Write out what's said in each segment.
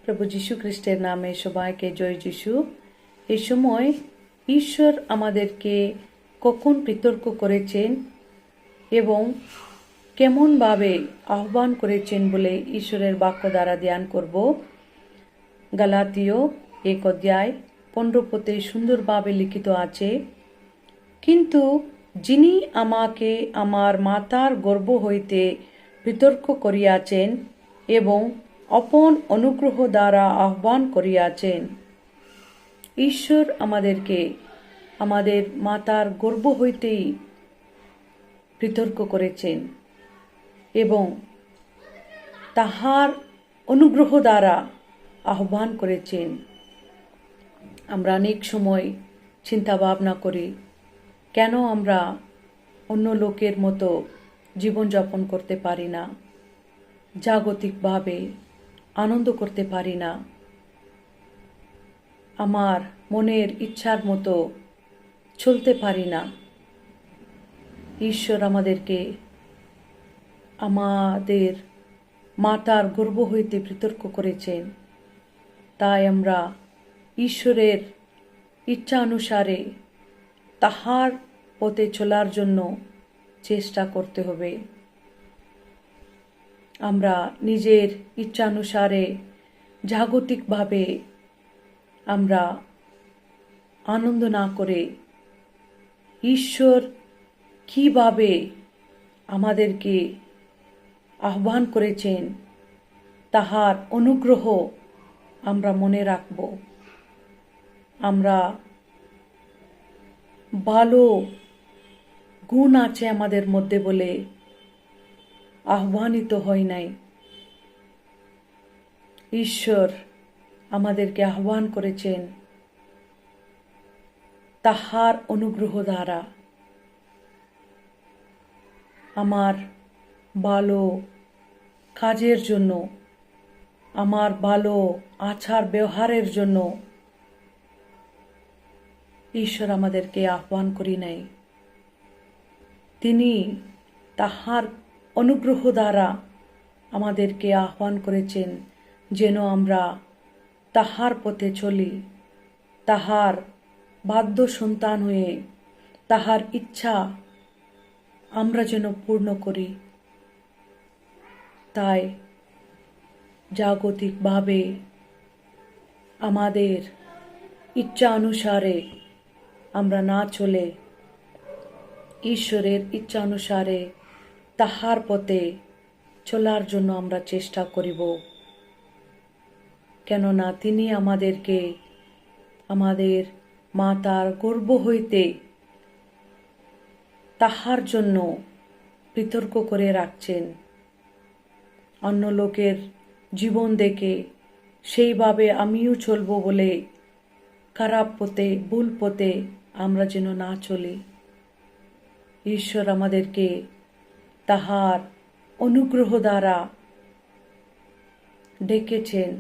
প্রভু যীশু খ্রিস্টের নামে সবাইকে জয় যীশু। এই সময় ঈশ্বর আমাদেরকে কখন বিতর্ক করেছেন এবং কেমনভাবে আহ্বান করেছেন বলে ঈশ্বরের বাক্য দ্বারা ধ্যান করব। গালাতীয় 1 অধ্যায় 15 পদে সুন্দরভাবে লিখিত আছে, কিন্তু যিনি আমাকে আমার মাতার গর্ভ হইতে বিতর্ক করিয়াছেন এবং আপন অনুগ্রহ দ্বারা আহ্বান করিয়াছেন। ঈশ্বর আমাদেরকে আমাদের মাতার গর্ভ হইতেই বিতর্ক করেছেন এবং তাহার অনুগ্রহ দ্বারা আহ্বান করেছেন। আমরা অনেক সময় চিন্তা ভাবনা করি, কেন আমরা অন্য লোকের মতো জীবনযাপন করতে পারি না, জাগতিকভাবে আনন্দ করতে পারি না, আমার মনের ইচ্ছার মতো চলতে পারি না। ঈশ্বর আমাদেরকে আমাদের মাতার গর্ভ হইতে বিতর্ক করেছেন। তাই আমরা ঈশ্বরের ইচ্ছা অনুসারে তাহার পথে চলার জন্য চেষ্টা করতে হবে। আমরা নিজের ইচ্ছানুসারে জাগতিকভাবে আমরা আনন্দ না করে ঈশ্বর কিভাবে আমাদেরকে আহ্বান করেছেন তাহার অনুগ্রহ আমরা মনে রাখব। আমরা ভালো গুণ আছে আমাদের মধ্যে বলে আহ্বানিত হই নাই। ঈশ্বর আমাদেরকে আহ্বান করেছেন তাহার অনুগ্রহ দ্বারা। আমার ভালো কাজের জন্য, আমার ভালো আচার ব্যবহারের জন্য ঈশ্বর আমাদেরকে আহ্বান করি নাই। তিনি তাহার অনুগ্রহ দ্বারা আমাদেরকে আহ্বান করেছেন যেন আমরা তাহার পথে চলি, তাহার বাধ্য সন্তান হয়ে তাহার ইচ্ছা আমরা যেন পূর্ণ করি। তাই জাগতিকভাবে আমাদের ইচ্ছা অনুসারে আমরা না চলে ঈশ্বরের ইচ্ছা অনুসারে তাহার পথে চলার জন্য আমরা চেষ্টা করিব। কেননা তিনি আমাদেরকে আমাদের মাতার গর্ভ হইতে তাহার জন্য বিতর্ক করে রাখছেন। অন্য লোকের জীবন দেখে সেইভাবে আমিও চলব বলে খারাপ পথে, ভুল পথে আমরা যেন না চলি। ঈশ্বর আমাদেরকে তাহার অনুগ্রহ দ্বারা ডেকেছেন,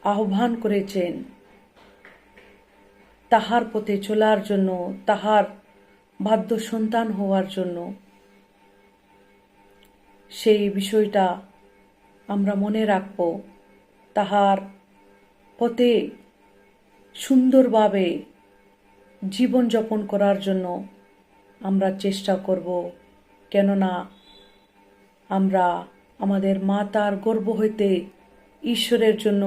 আহ্বান করেছেন তাহার পথে চলার জন্য, তাহার বাধ্য সন্তান হওয়ার জন্য। সেই বিষয়টা আমরা মনে রাখব। তাহার পথে সুন্দরভাবে জীবনযাপন করার জন্য আমরা চেষ্টা করব। কেননা আমরা আমাদের মাতার গর্ভ হইতে ঈশ্বরের জন্য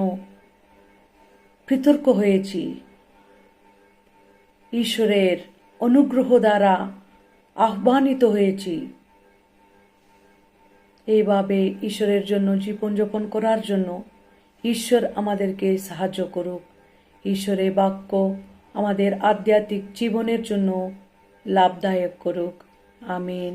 বিতর্ক হয়েছি। ঈশ্বরের অনুগ্রহ দ্বারা আহ্বানিত হয়েছি। এইভাবে ঈশ্বরের জন্য জীবনযাপন করার জন্য ঈশ্বর আমাদেরকে সাহায্য করুক। ঈশ্বরের বাক্য আমাদের আধ্যাত্মিক জীবনের জন্য লাভদায়ক করুক। আমিন।